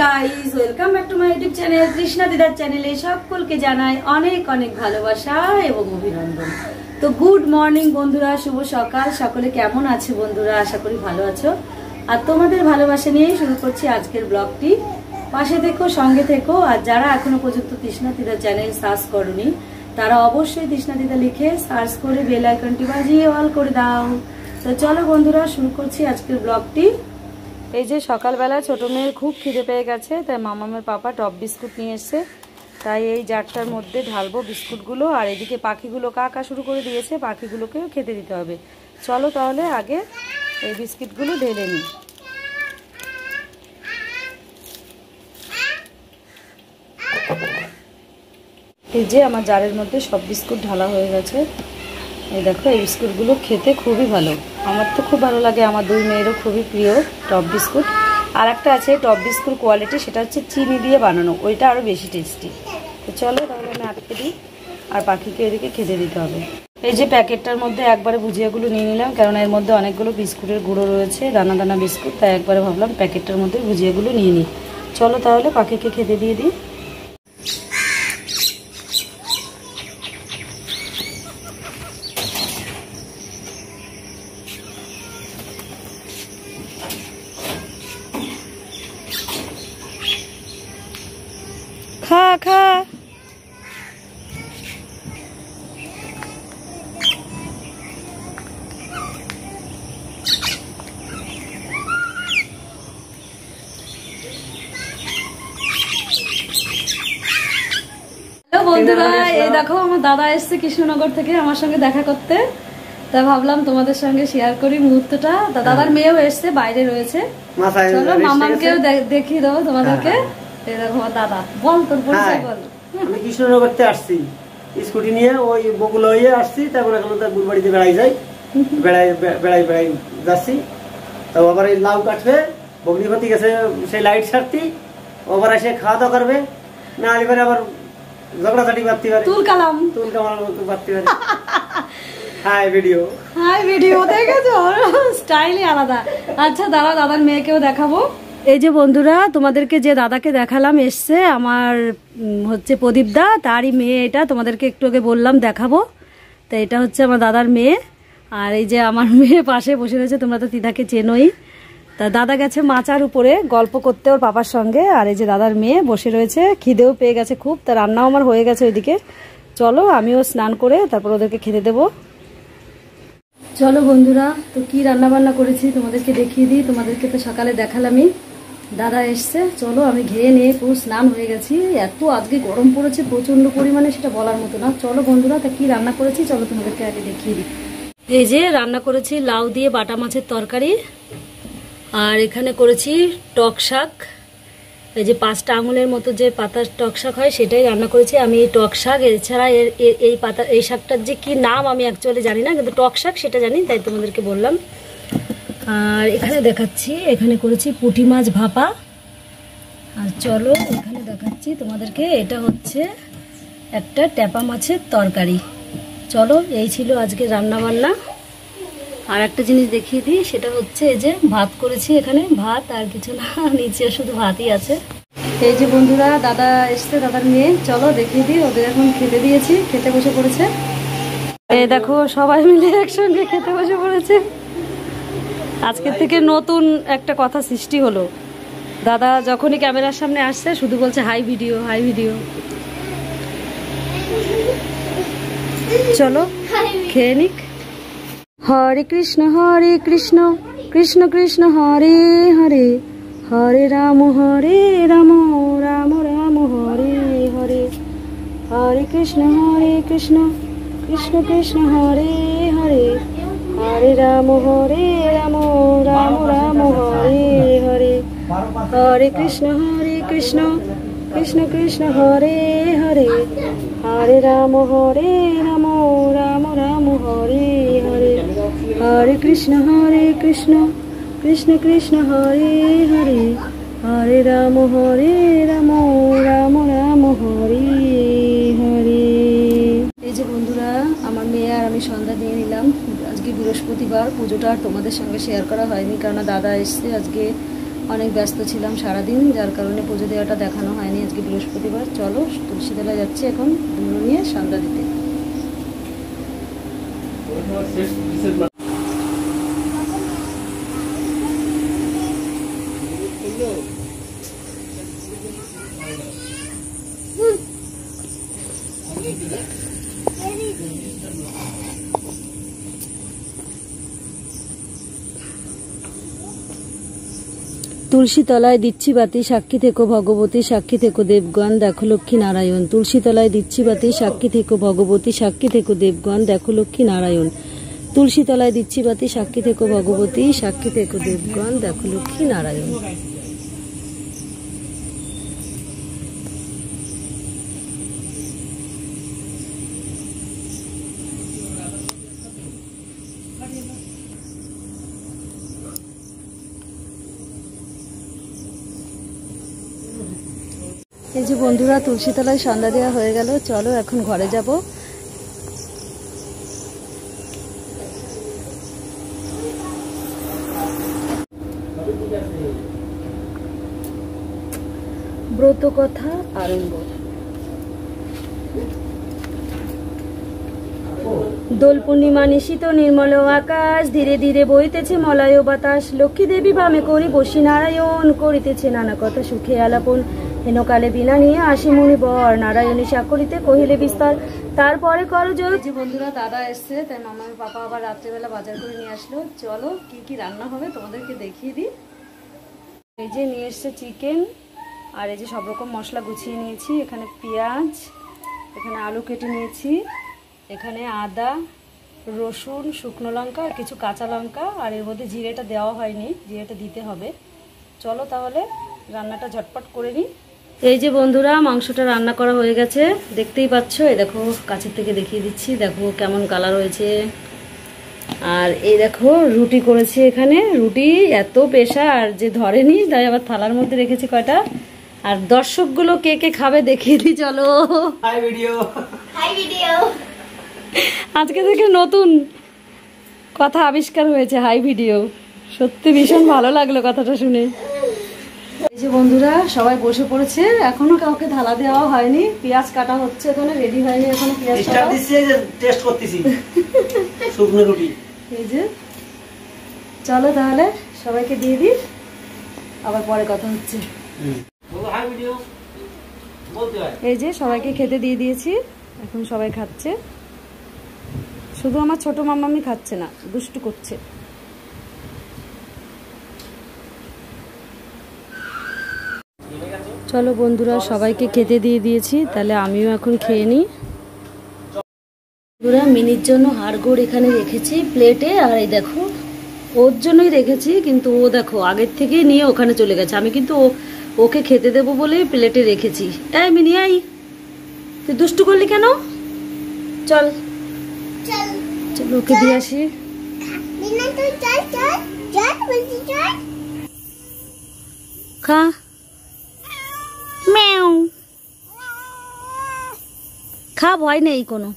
Guys welcome back to my YouTube channel Krishna দিদার চ্যানেলে সকলকে জানাই অনেক অনেক ভালোবাসা এবং অভিনন্দন। তো গুড মর্নিং বন্ধুরা, শুভ সকাল। সকলে কেমন আছে বন্ধুরা? আশা করি ভালো আছো। আর তোমাদের ভালোবাসা নিয়েই শুরু করছি আজকের ব্লগটি। পাশে থেকো, সঙ্গে থেকো। আর যারা এখনো পর্যন্ত কৃষ্ণা দিদার চ্যানেল সার্চ করনি তারা অবশ্যই কৃষ্ণা দিদা লিখে সার্চ করে বেল আইকনটি বাজিয়ে অল করে দাও। তো চলো বন্ধুরা, শুরু করছি আজকের ব্লগটি। এই যে সকালবেলা ছোট মেয়ের খুব খিদে পেয়ে গেছে, তাই মামামের পাপা টপ বিস্কুট নিয়ে এসছে। তাই এই জারটার মধ্যে ঢালবো বিস্কুটগুলো। আর এদিকে পাখিগুলো কাকা শুরু করে দিয়েছে, পাখিগুলোকেও খেতে দিতে হবে। চলো তাহলে আগে এই বিস্কিটগুলো ঢেলে নিই। এই যে আমার জারের মধ্যে সব বিস্কুট ঢালা হয়ে গেছে। এই দেখো, এই বিস্কুটগুলো খেতে খুবই ভালো, আমার তো খুব ভালো লাগে, আমার দুই মেয়েরও খুবই প্রিয় টপ বিস্কুট। আর একটা আছে টপ বিস্কুট কোয়ালিটি, সেটা হচ্ছে চিনি দিয়ে বানানো, ওইটা আরও বেশি টেস্টি। তো চলো তাহলে আমি আটকে দিই, আর পাখিকে এদিকে খেতে দিতে হবে। এই যে প্যাকেটটার মধ্যে একবারে ভুজিয়াগুলো নিয়ে নিলাম, কারণ এর মধ্যে অনেকগুলো বিস্কুটের গুঁড়ো রয়েছে, দানা দানা বিস্কুট, তাই একবারে ভাবলাম প্যাকেটটার মধ্যে ভুজিয়াগুলো নিয়ে নিই। চলো তাহলে পাখিকে খেতে দিয়ে দিই। খা খা। বন্ধুরা, এই দেখো আমার দাদা এসছে কৃষ্ণনগর থেকে আমার সঙ্গে দেখা করতে, তা ভাবলাম তোমাদের সঙ্গে শেয়ার করি মুহূর্তটা। দাদার মেয়েও এসছে, বাইরে রয়েছে। চলো মামাকেও দেখিয়ে দেবো তোমাদেরকে। এই দেখো আমার দাদা। বল তোর পরিচয় বল। আমি কৃষ্ণনগর থেকে আসছি স্কুটি নিয়ে, ওই বগুলা হয়ে আসছি। তারপর এখন গুলবাড়িতে বেড়াই যাই, বেড়াই যাচ্ছি। তো আবার এই লাউ কাটবে, বগ্নিপতি গেছে সেই লাইট সারতি, আবার এসে খাওয়া দাওয়া করবে, না এবারে আবার ঝগড়াঝাটি বাড়তে পারে, তুল কালাম বাড়তে পারে। হাই ভিডিও দেখেছো, স্টাইলই আলাদা। আচ্ছা দাঁড়াও, দাদার মেয়েকেও দেখাবো। এই যে বন্ধুরা, তোমাদেরকে যে দাদাকে দেখালাম এসছে আমার হচ্ছে প্রদীপ দা, তারই মেয়ে এটা। তোমাদেরকে একটু আগে বললাম দেখাবো, তো এটা হচ্ছে আমার দাদার মেয়ে। আর এই যে আমার মেয়ে পাশে বসে রয়েছে, তোমরা তো দিদাকে চেনোই। তা দাদা গেছে মাচার উপরে গল্প করতে ওর পাপার সঙ্গে, আর এই যে দাদার মেয়ে বসে রয়েছে, খিদেও পেয়ে গেছে খুব, তা রান্নাও আমার হয়ে গেছে ওইদিকে। চলো আমিও স্নান করে তারপর ওদেরকে খেতে দেবো। চলো বন্ধুরা, তো কি রান্না বান্না করেছি তোমাদেরকে দেখিয়ে দিই। তোমাদেরকে তো সকালে দেখালামই, দাদা এসছে। চলো আমি ঘেয়ে নিয়ে পুরো স্নান হয়ে গেছি। এত আজকে গরম পড়েছে প্রচন্ড পরিমাণে, সেটা বলার মতো না। চলো বন্ধুরা, তা কি রান্না করেছি চলো তোমাদেরকে আগে দেখিয়ে দিই। এই যে রান্না করেছি লাউ দিয়ে বাটা মাছের তরকারি, আর এখানে করেছি টক শাক। এই যে 5টা আঙুলের মতো যে পাতার টক শাক হয়, সেটাই রান্না করেছি আমি। এই টক শাক, এছাড়া এই শাকটার যে কি নাম আমি অ্যাকচুয়ালি জানি না, কিন্তু টক শাক সেটা জানি, তাই তোমাদেরকে বললাম। আর এখানে দেখাচ্ছি, এখানে করেছি পুঁটি মাছ ভাপা। আর চলো এখানে দেখাচ্ছি তোমাদেরকে, এটা হচ্ছে একটা ট্যাপা মাছের তরকারি। চলো এই ছিল আজকে রান্না বান্না। আর একটা জিনিস দেখিয়ে দিই, সেটা হচ্ছে এই যে ভাত করেছি, এখানে ভাত আর কিছু না, নিচে শুধু ভাতই আছে। এই যে বন্ধুরা, দাদা এসছে, দাদার মেয়ে। চলো দেখিয়ে দিই, ওদের এখন খেতে দিয়েছি, খেতে বসে পড়েছে। এই দেখো সবাই মিলে একসঙ্গে খেতে বসে পড়েছে। আজকের থেকে নতুন একটা কথা সৃষ্টি হলো, দাদা যখনই ক্যামেরার সামনে আসছে শুধু বলছে হাই ভিডিও, হাই ভিডিও। চলো খেয়ে নিক। হরে কৃষ্ণ কৃষ্ণ কৃষ্ণ হরে হরে, হরে রাম রাম রাম হরে হরে, হরে কৃষ্ণ কৃষ্ণ কৃষ্ণ হরে হরে, হরে রাম রাম রাম হরে হরে, হরে কৃষ্ণ কৃষ্ণ কৃষ্ণ হরে হরে, হরে রাম রাম রাম হরে হরে, হরে কৃষ্ণ কৃষ্ণ কৃষ্ণ হরে হরে, হরে রাম রাম রাম হরে হরে। এই যে বন্ধুরা, আমার মেয়ে আর আমি সন্ধ্যা দিয়ে নিলাম। আজকে বৃহস্পতিবার, পুজোটা আর তোমাদের সঙ্গে শেয়ার করা হয়নি, কারণ দাদা এসছে আজকে অনেক ব্যস্ত ছিলাম সারাদিন, যার কারণে পুজো দেওয়াটা দেখানো হয়নি। আজকে বৃহস্পতিবার। চলো তুলসী তলায় যাচ্ছি এখন ধুনো নিয়ে সন্ধ্যা দিতে। তুলসী তলায় দিচ্ছি বাতি, সাক্ষী থেকো ভগবতী, সাক্ষী থেকো দেবগণ, দেখো লক্ষ্মী নারায়ণ। তুলসী তলায় দিচ্ছি বাতি, সাক্ষী থেকো ভগবতী, সাক্ষী থেকো দেবগণ, দেখো লক্ষ্মী নারায়ণ। তুলসী তলায় দিচ্ছি বাতি, সাক্ষী থেকো ভগবতী, সাক্ষী থেকো দেবগণ, দেখো লক্ষ্মী নারায়ণ। এই যে বন্ধুরা, তুলসী তলায় সন্ধ্যা দেওয়া হয়ে গেল। চলো এখন ঘরে যাব। ব্রত কথা আরম্ভ। দোল পূর্ণিমা নিশীত নির্মল আকাশ, ধীরে ধীরে বইতেছে মলয় বাতাস। লক্ষ্মী দেবী বামে করি বসি নারায়ণ, করিতেছে নানা কথা সুখে আলাপন। হেনকালে বিনা নিয়ে আসি মুনি বর, নারায়ণী সাক্ষরিতে কহিলে বিস্তার। তারপরে করো জোর। যে বন্ধুরা, দাদা এসছে, তাই মামার পাপা আবার রাত্রেবেলা বাজার করে নিয়ে আসলো। চলো কি কি রান্না হবে তোমাদেরকে দেখিয়ে দিই। এই যে নিয়ে এসছে চিকেন, আর এই যে সব রকম মশলা গুছিয়ে নিয়েছি। এখানে পেঁয়াজ, এখানে আলু কেটে নিয়েছি, এখানে আদা, রসুন, শুকনো লঙ্কা আর কিছু কাঁচা লঙ্কা, আর এর মধ্যে জিরেটা দেওয়া হয়নি, জিরেটা দিতে হবে। চলো তাহলে রান্নাটা ঝটপট করে নিই। এই যে বন্ধুরা, মাংসটা রান্না করা হয়ে গেছে, দেখতেই পাচ্ছ। এই দেখো, কাছের থেকে দেখিয়ে দিচ্ছি, দেখো কেমন কালার হয়েছে। আর এই দেখো রুটি করেছি, এখানে রুটি এত পেশা আর যে ধরেনি, তাই আবার থালার মধ্যে রেখেছি কয়টা। আর দর্শকগুলো কে কে খাবে দেখিয়ে দিই। চলো, হাই ভিডিও, হাই ভিডিও। আজকে থেকে নতুন কথা আবিষ্কার হয়েছে, হাই ভিডিও। সত্যি ভীষণ ভালো লাগলো কথাটা শুনে। এই যে বন্ধুরা, সবাই বসে পড়েছে, এখনো কাউকে থালা দেওয়া হয়নি। পেঁয়াজ কাটা হচ্ছে, এখানে রেডি হয়নি এখনো পেঁয়াজ কাটা। টেস্ট করতেছি শুকনো রুটি। এই যে চলো তাহলে সবাইকে দিয়ে দিই, আবার পরে কথা হচ্ছে। এই যে সবাইকে খেতে দিয়ে দিয়েছি, এখন সবাই খাচ্ছে। শুধু আমার ছোট মামামি খাচ্ছে না, দুষ্টু করছে। চলো বন্ধুরা, সবাইকে খেতে দিয়ে দিয়েছি, তাহলে আমিও এখন খেয়ে নিই। বন্ধুরা, মিনির জন্য হাড়গোড় এখানে রেখেছি প্লেটে, আর এই দেখো ওর জন্যই রেখেছি, কিন্তু ও দেখো আগের থেকেই নিয়ে ওখানে চলে গেছে। আমি কিন্তু ওকে খেতে দেবো বলেই প্লেটে রেখেছি। এই মিনি, আই, তুই দুষ্টু করলি কেন? চল চল, ওকে দিয়ে আসি। খা, ম্যাও খা, ভয় নেই কোনো।